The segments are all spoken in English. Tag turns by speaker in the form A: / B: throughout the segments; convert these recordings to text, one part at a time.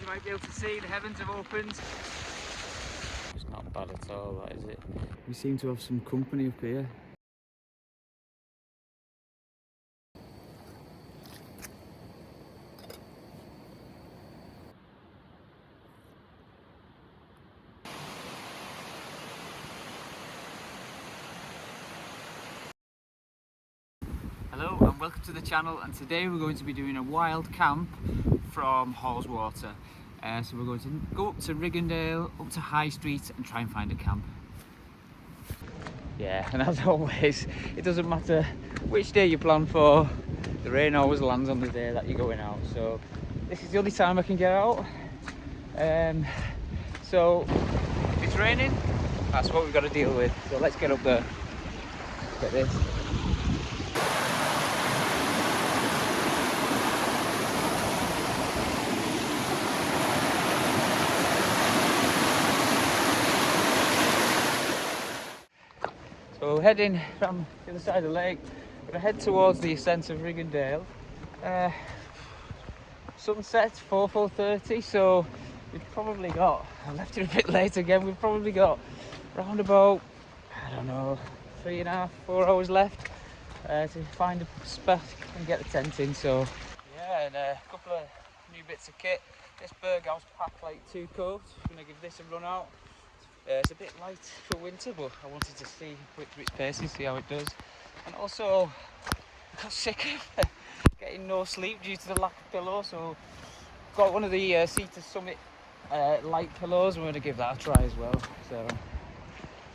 A: you might be able to see the heavens have opened.
B: It's not bad at all, that is it? We seem to have some company up here. Hello and welcome to the channel, and today we're going to be doing a wild camp from Haweswater. So we're going to go up to Riggindale, up to High Street and try and find a camp. Yeah, and as always, it doesn't matter which day you plan for, the rain always lands on the day that you're going out. So this is the only time I can get out. So if it's raining, that's what we've got to deal with. So let's get up there. Look at this. So heading from the other side of the lake, we're going to head towards the ascent of Riggindale. Sunset 4:30, so we've probably got, I left it a bit late again, we've probably got around about, I don't know, 3.5, 4 hours left to find a spot and get the tent in. So yeah, and a couple of new bits of kit. This Berghaus Paclite 2 coat, I'm going to give this a run out. It's a bit light for winter, but I wanted to see, put it through its paces, see how it does. And also, I got sick of getting no sleep due to the lack of pillow, so got one of the Sea to Summit light pillows. I'm going to give that a try as well, so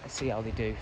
B: let's see how they do.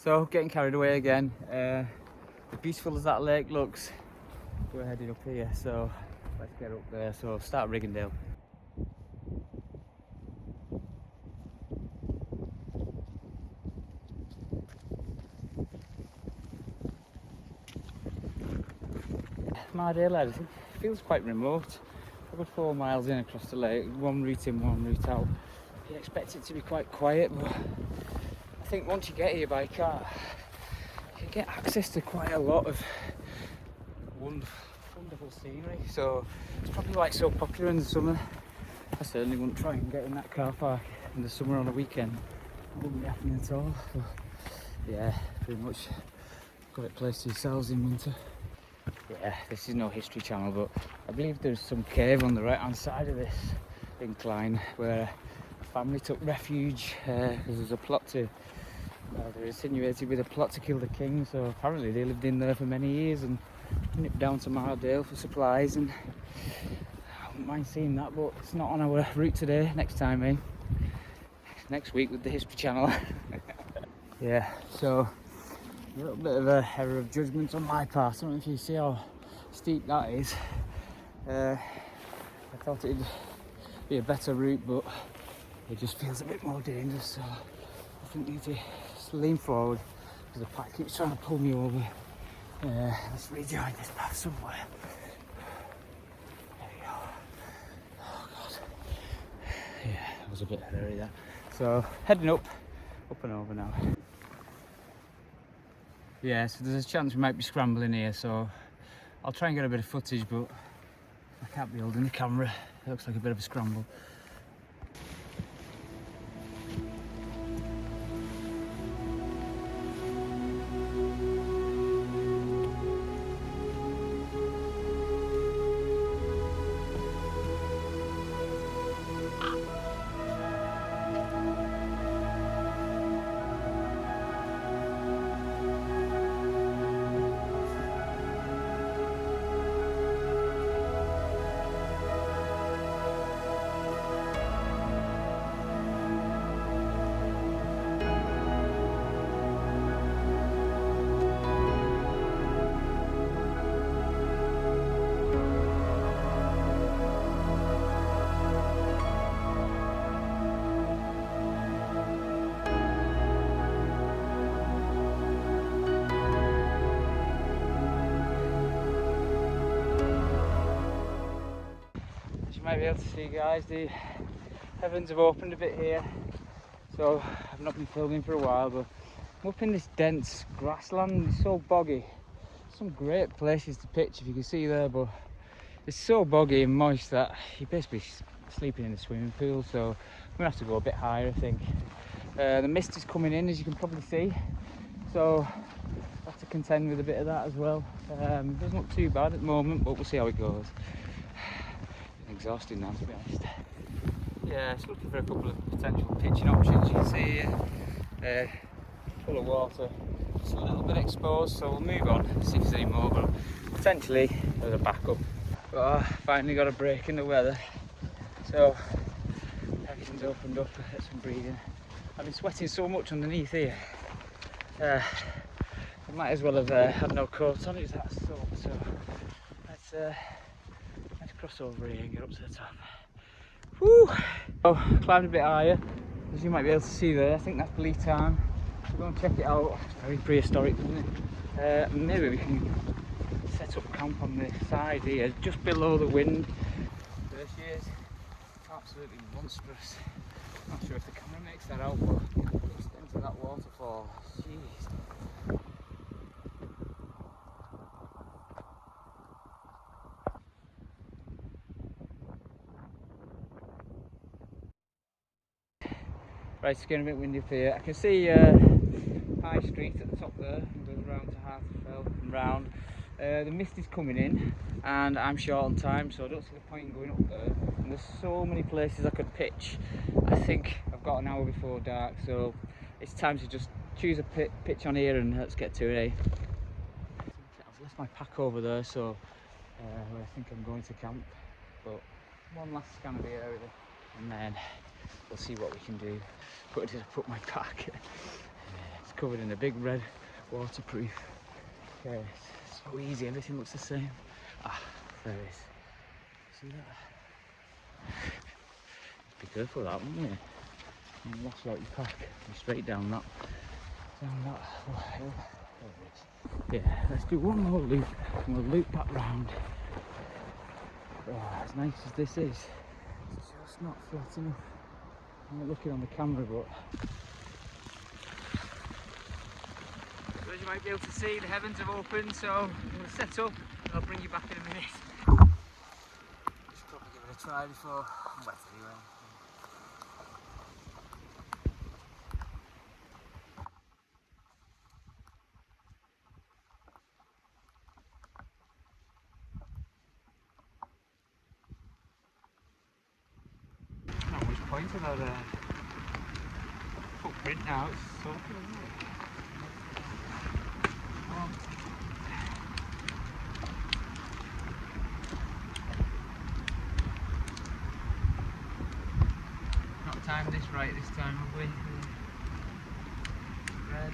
B: So getting carried away again. As beautiful as that lake looks, we're heading up here, so let's get up there. So start Riggindale. Mardale Head, it feels quite remote. About 4 miles in across the lake, one route in, one route out. You expect it to be quite quiet, but I think once you get here by car, you get access to quite a lot of wonderful scenery. So it's probably why it's so popular in the summer. I certainly wouldn't try and get in that car park in the summer on a weekend. It wouldn't be happening at all. But yeah, pretty much got it placed to yourselves in winter. Yeah, this is no history channel, but I believe there's some cave on the right hand side of this incline where a family took refuge because there's a plot to, they're insinuated with a plot to kill the king, so apparently they lived in there for many years and nipped down to Mardale for supplies, and I wouldn't mind seeing that, but it's not on our route today. Next time, eh? Next week with the history channel. Yeah, so a little bit of a error of judgment on my part. I don't know if you see how steep that is. I thought it'd be a better route, but it just feels a bit more dangerous, so I think I need to just lean forward because the pack keeps trying to pull me over. Let's rejoin this path somewhere. There we go. Oh god. Yeah, that was a bit hairy there. So heading up and over now. Yeah, so there's a chance we might be scrambling here, so I'll try and get a bit of footage, but I can't be holding the camera. It looks like a bit of a scramble. might be able to see, guys, the heavens have opened a bit here, so I've not been filming for a while, but I'm up in this dense grassland. It's so boggy. Some great places to pitch, if you can see there, but it's so boggy and moist that you're basically sleeping in the swimming pool, so I'm gonna have to go a bit higher, I think. The mist is coming in, as you can probably see, so I have to contend with a bit of that as well. It doesn't look too bad at the moment, but we'll see how it goes. It's exhausting now, to be honest. Yeah, it's looking for a couple of potential pitching options. You can see here, full of water, just a little bit exposed, so we'll move on, see if there's any more, but potentially there's a backup. But finally got a break in the weather, so everything's opened up, get some breathing. I've been sweating so much underneath here. I might as well have had no coat on, it's that soaked, so let's cross over here and get up to the top. Woo! So, climbed a bit higher, as you might be able to see there. I think that's Lee Time. So go and check it out. It's very prehistoric, isn't it? Maybe we can set up camp on the side here, just below the wind. There she is. Absolutely monstrous. Not sure if the camera makes that out, but just into that waterfall. Jeez. Right, it's getting a bit windy up here. I can see High Street at the top there, and goes round to Hartfell and round. The mist is coming in, and I'm short on time, so I don't see the point in going up there. And there's so many places I could pitch. I think I've got an hour before dark, so it's time to just choose a pitch on here and let's get to it. I've left my pack over there, so where I think I'm going to camp. But one last scan of the area, and then we'll see what we can do. Where did I put my pack? It's covered in a big red waterproof case. So easy, everything looks the same. Ah, there it is. See that? Be careful with that, wouldn't you? You wash out your pack. Go straight down that hill. There it is. Yeah, let's do one more loop and we'll loop that round. Oh, as nice as this is, it's just not flat enough. I'm not looking on the camera, but
A: So as you might be able to see, the heavens have opened, so I'm going to set up and I'll bring you back in a minute.
B: should probably give it a try before I'm wet anyway. Not much point in that footprint now, it's soaking, isn't it? Not timed this right this time, have we? Red.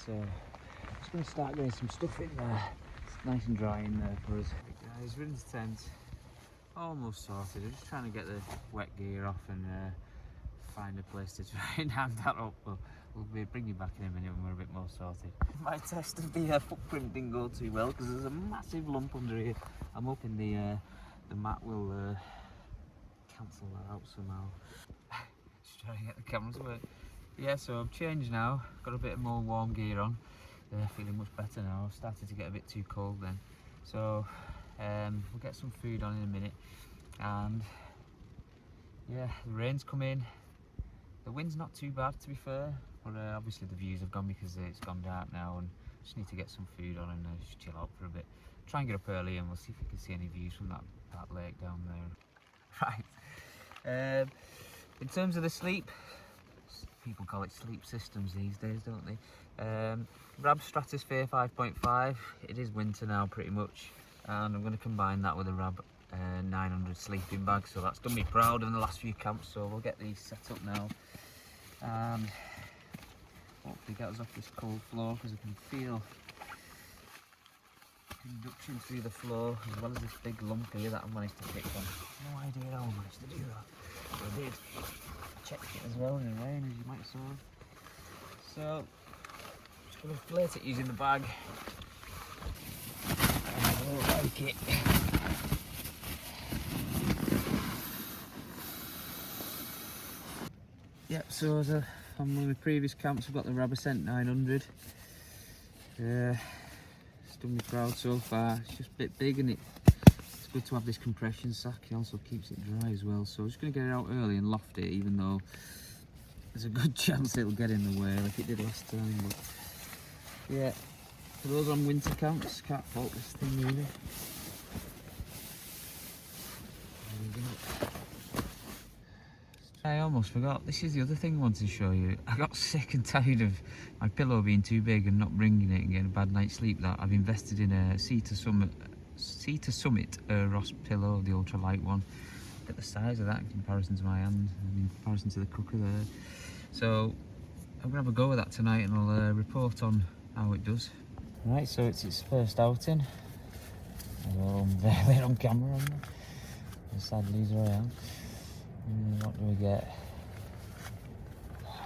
B: so just going to start getting some stuff in there. It's nice and dry in there for us. Right, guys, we're in the tent, almost sorted. I'm just trying to get the wet gear off and find a place to try and hang that up, but we'll bring you back in a minute when we're a bit more sorted. My test of the footprint didn't go too well because there's a massive lump under here. I'm hoping the mat will cancel that out somehow. Just trying to get the camera to work. Yeah, so I've changed now, got a bit more warm gear on, feeling much better now. I've started to get a bit too cold then. So we'll get some food on in a minute, and yeah, the rain's come in. The wind's not too bad, to be fair, but obviously the views have gone because it's gone dark now, and just need to get some food on and just chill out for a bit. Try and get up early and we'll see if we can see any views from that lake down there. Right, in terms of the sleep, people call it sleep systems these days, don't they? Rab Stratosphere 5.5, it is winter now pretty much, and I'm going to combine that with a Rab 900 sleeping bag, so that's done me proud in the last few camps. So we'll get these set up now and hopefully get us off this cold floor, because I can feel conduction through the floor, as well as this big lump here that I've managed to pick on. No idea how I managed to do that, but I did. I checked it as well in the rain, as you might have saw. So just going to inflate it using the bag, and I won't like it. Yep, so as on one of the previous camps, I've got the Rab Ascent 900. It's done me proud so far. It's just a bit big, and it's good to have this compression sack. It also keeps it dry as well. So I'm just going to get it out early and loft it, even though there's a good chance it'll get in the way like it did last time. But yeah, for those on winter camps, can't fault this thing really. There we go. I almost forgot, this is the other thing I wanted to show you. I got sick and tired of my pillow being too big and not bringing it and getting a bad night's sleep, that I've invested in a Sea to Summit Ross pillow, the ultralight one. Look at the size of that in comparison to my hand, in comparison to the cooker there. So I'm going to have a go with that tonight, and I'll report on how it does. Right, so it's its first outing. Although I'm barely on camera on there. The sad loser I am. What do we get?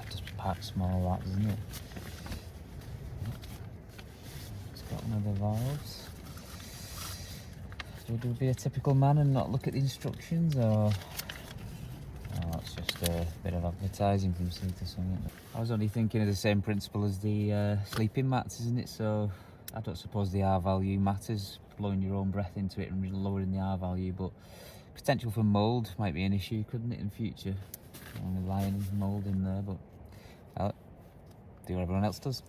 B: Just packed small racks, isn't it? It's got one of the valves. So do we be a typical man and not look at the instructions, or? Oh, it's just a bit of advertising from Sea to Summit. I was only thinking of the same principle as the sleeping mats, isn't it? So I don't suppose the R value matters, blowing your own breath into it and lowering the R value, but potential for mould might be an issue, couldn't it, in future? Only lion mould in there, but I'll do what everyone else does.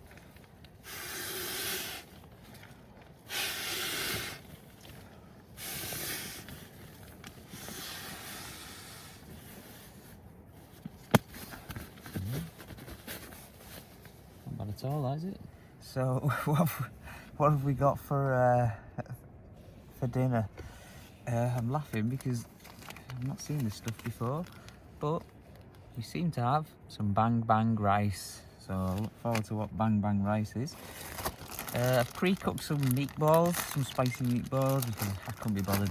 B: Not bad at all, is it? So what have we got for dinner? I'm laughing because I've not seen this stuff before, but we seem to have some bang bang rice. So I look forward to what bang bang rice is. I've pre-cooked some meatballs, some spicy meatballs, because I couldn't be bothered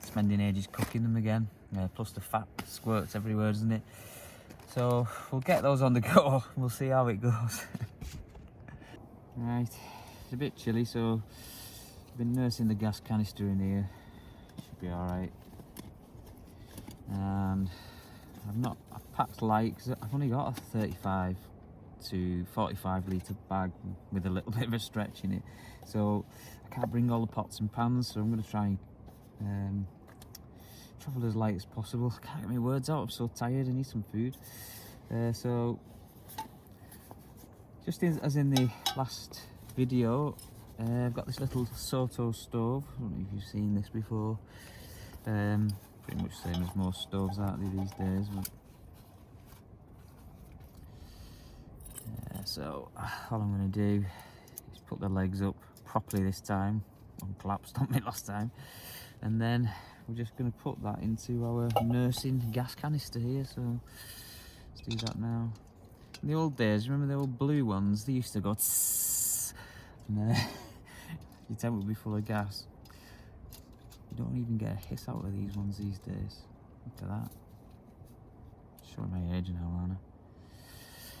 B: spending ages cooking them again. Plus the fat squirts everywhere, doesn't it? So we'll get those on the go. We'll see how it goes. Right, it's a bit chilly, so I've been nursing the gas canister in here. Should be alright. And I've packed light because I've only got a 35 to 45 litre bag with a little bit of a stretch in it. So I can't bring all the pots and pans, so I'm going to try and travel as light as possible. I can't get my words out, I'm so tired, I need some food. So just as in the last video, I've got this little Soto stove. I don't know if you've seen this before. Pretty much same as most stoves, aren't they, these days? But so all I'm going to do is put the legs up properly this time, uncollapsed on me last time, and then we're just going to put that into our nursing gas canister here. So let's do that now. In the old days, remember the old blue ones? They used to go tss, and your tent would be full of gas. You don't even get a hiss out of these ones these days. Look at that. Showing my age now, aren't I?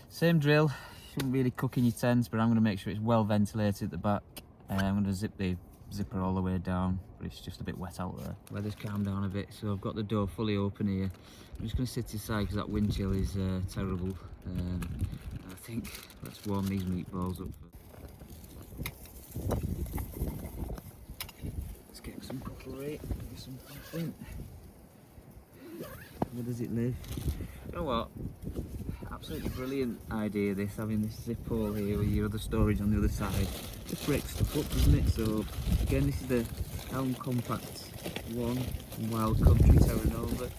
B: Same drill. Shouldn't really cook in your tent, but I'm going to make sure it's well ventilated at the back. I'm going to zip the zipper all the way down, but it's just a bit wet out there. Weather's calmed down a bit, so I've got the door fully open here. I'm just going to sit inside because that wind chill is terrible. I think let's warm these meatballs up. Let's get some cutlery, some something. Where does it live? You know what? Absolutely brilliant idea this, having this zip hole here with your other storage on the other side. Just breaks stuff up, doesn't it? So again, this is the Elm Compact 1 Wild Country Terra Nova.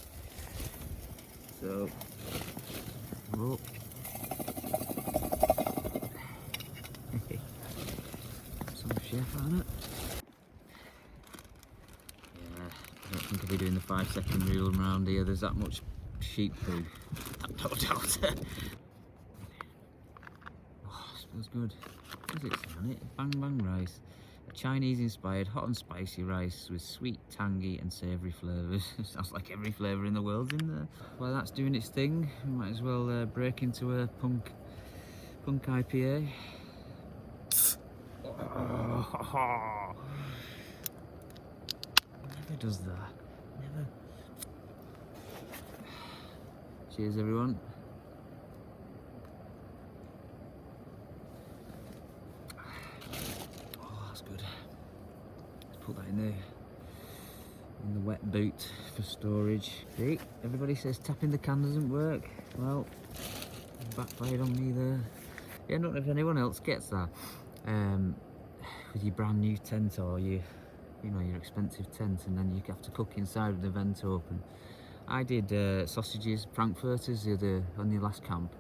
B: So oh. Some chef on it. Yeah, I don't think I'll be doing the 5-second rule around here. There's that much sheep poo. No doubt. Oh, smells good. What is it on it? Bang bang rice. A Chinese inspired hot and spicy rice with sweet, tangy and savoury flavours. Sounds like every flavour in the world's in there. While that's doing its thing, we might as well break into a punk IPA. Oh, never does that. Never. Cheers everyone. Oh, that's good. Let's put that in the wet boot for storage. See, everybody says tapping the can doesn't work. Well, backfired on me there. Yeah, I don't know if anyone else gets that. With your brand new tent or your expensive tent, and then you have to cook inside with the vent open. I did sausages, frankfurters on the last camp,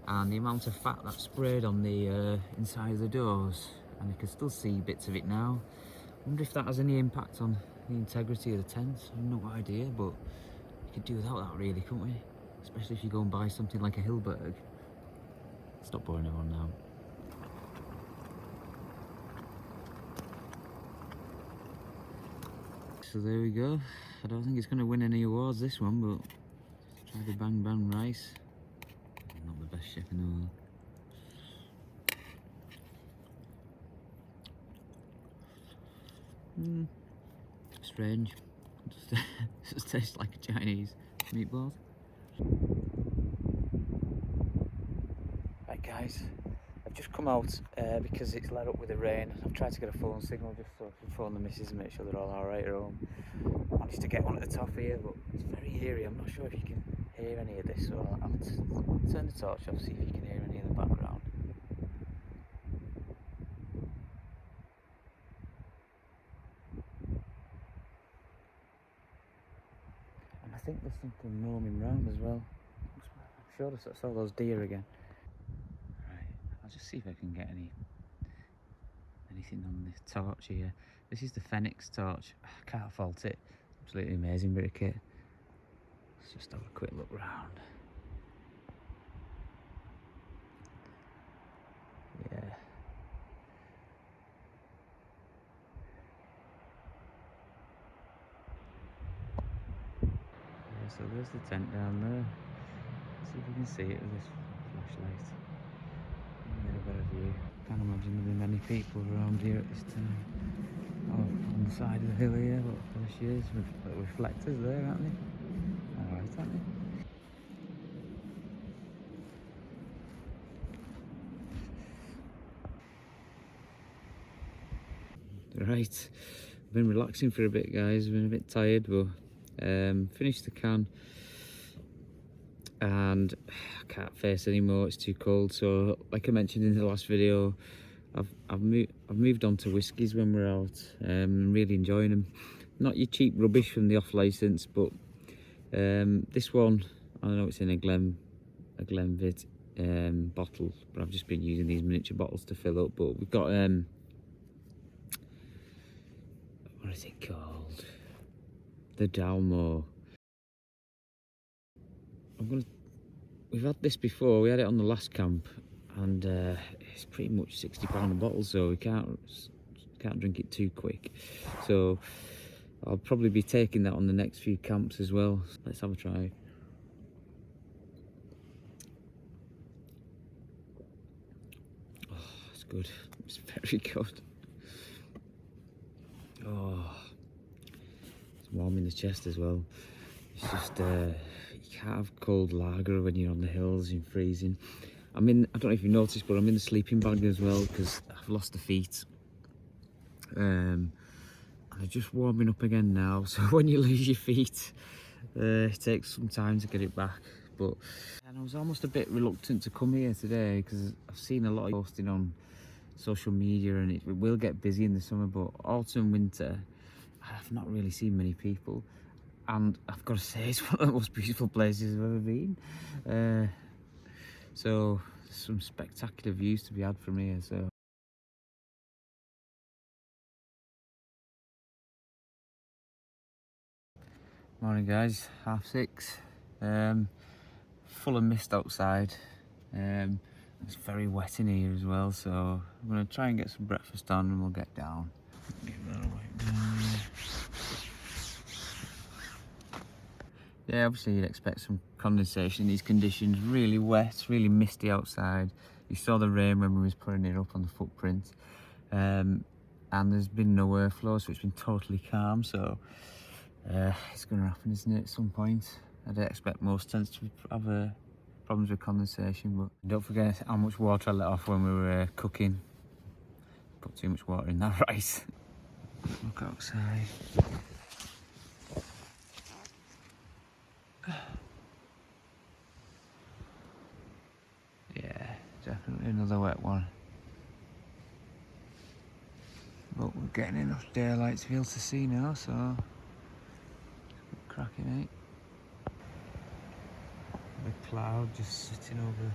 B: and the amount of fat that sprayed on the inside of the doors, and I can still see bits of it now. I wonder if that has any impact on the integrity of the tent. I have no idea, but you could do without that really, couldn't we? Especially if you go and buy something like a Hilberg. Stop boring everyone now. So there we go. I don't think it's going to win any awards, this one, but try the bang bang rice. I'm not the best chef in the world. Strange. It just tastes like a Chinese meatballs. Right guys, I've just come out because it's let up with the rain. I've tried to get a phone signal just so I can phone the missus and make sure they're all alright at home. Managed to get one at the top here, but it's very eerie. I'm not sure if you can hear any of this, so I'll turn the torch off, see if you can hear any of the background. And I think there's something roaming around as well. I'm sure I saw those deer again. Right, I'll just see if I can get anything on this torch here. This is the Phoenix torch. I can't fault it. Absolutely amazing bit of kit. Let's just have a quick look round. Yeah. So there's the tent down there. Let's see if you can see it with this flashlight. Get a better view. Can't imagine there'll be many people around here at this time. Oh, on the side of the hill here, look, there she is, with little reflectors there, aren't they? Alright, aren't they? Right, I've been relaxing for a bit guys, I've been a bit tired, but finished the can and I can't face anymore, it's too cold. So like I mentioned in the last video, I've moved on to whiskies when we're out. I'm really enjoying them. Not your cheap rubbish from the off license, but this one, I know it's in a Glenvit bottle, but I've just been using these miniature bottles to fill up. But we've got what is it called? The Dalmore. we've had this before. We had it on the last camp, and it's pretty much £60 a bottle, so we can't drink it too quick. So I'll probably be taking that on the next few camps as well. Let's have a try. Oh, it's good. It's very good. Oh, it's warm in the chest as well. It's just you can't have cold lager when you're on the hills and freezing. I don't know if you noticed, but I'm in the sleeping bag as well because I've lost the feet. And they're just warming up again now. So when you lose your feet, it takes some time to get it back. And I was almost a bit reluctant to come here today because I've seen a lot of posting on social media, and it will get busy in the summer, but autumn, winter, I've not really seen many people. And I've got to say, it's one of the most beautiful places I've ever been. So some spectacular views to be had from here. So morning guys, 6:30. Full of mist outside. It's very wet in here as well, so I'm going to try and get some breakfast on and we'll get down. Yeah, obviously you'd expect some condensation in these conditions. Really wet, really misty outside. You saw the rain when we was putting it up on the footprint. And there's been no airflow, so it's been totally calm. So it's going to happen, isn't it, at some point? I don't expect most tents to have problems with condensation, but don't forget how much water I let off when we were cooking. Put too much water in that rice. Look outside. Yeah, definitely another wet one. But we're getting enough daylight to be able to see now, so it's cracking, eh? The cloud just sitting over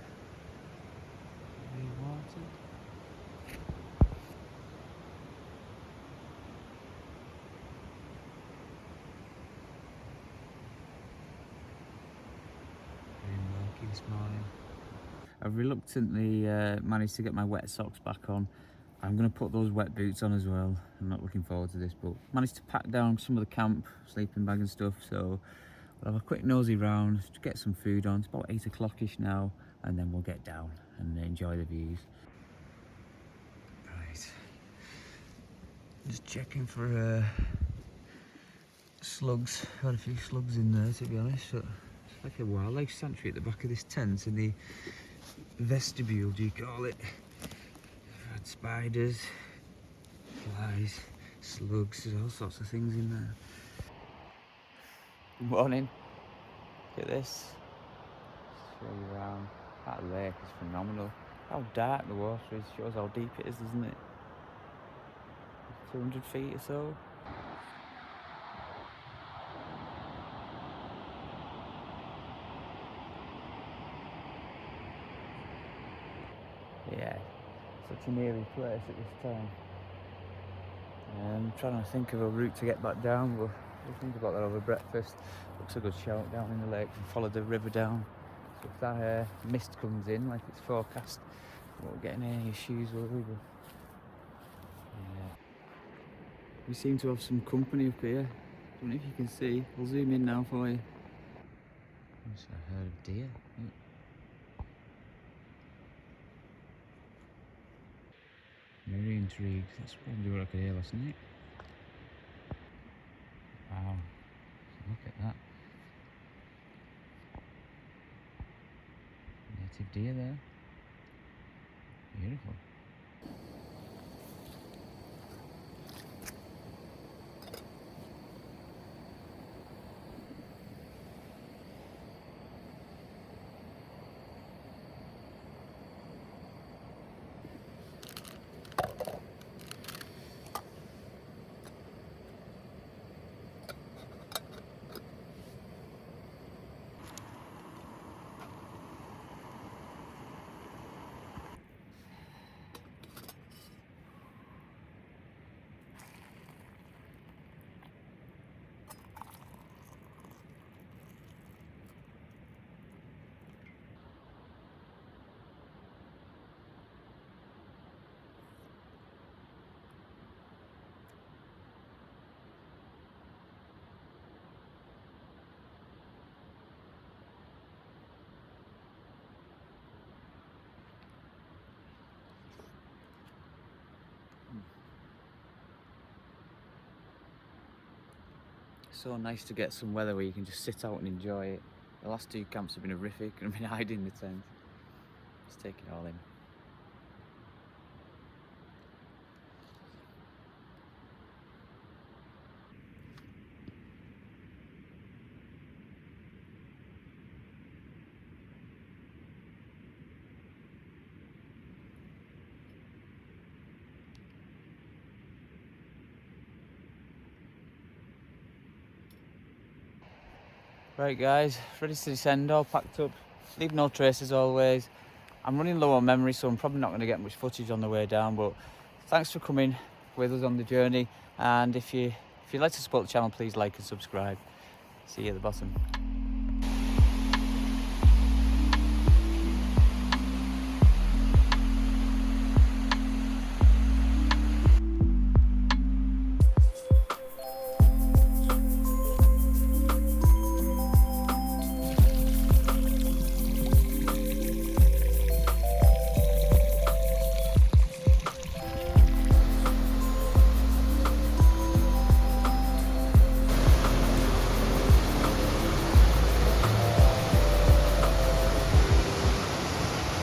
B: the water. Very murky this morning. I've reluctantly managed to get my wet socks back on. I'm going to put those wet boots on as well. I'm not looking forward to this, but managed to pack down some of the camp, sleeping bag and stuff, so we'll have a quick nosy round, to get some food on. It's about 8 o'clock-ish now, and then we'll get down and enjoy the views. Right. Just checking for slugs. Had a few slugs in there, to be honest. So it's like a wildlife sanctuary at the back of this tent, in the vestibule, do you call it? I've had spiders, flies, slugs, there's all sorts of things in there. Good morning. Look at this. Show you around. That lake is phenomenal. How dark the water is shows how deep it is, doesn't it? 200 feet or so. Yeah, such an eerie place at this time. I'm trying to think of a route to get back down, but we'll think about that over breakfast. Looks a good shout down in the lake and follow the river down. So if that mist comes in like it's forecast, we won't get any issues, will we? But, yeah. We seem to have some company up here. I don't know if you can see. I'll zoom in now for you. I heard a deer. Yeah. Very intrigued. That's probably what I could hear last night. Wow. Look at that. Native deer there. Beautiful. So nice to get some weather where you can just sit out and enjoy it. The last 2 camps have been horrific and I've been hiding in the tent. Just take it all in. Right guys, ready to descend, all packed up. Leave no traces always. I'm running low on memory, so I'm probably not going to get much footage on the way down, but thanks for coming with us on the journey. And if you'd like to support the channel, please like and subscribe. See you at the bottom.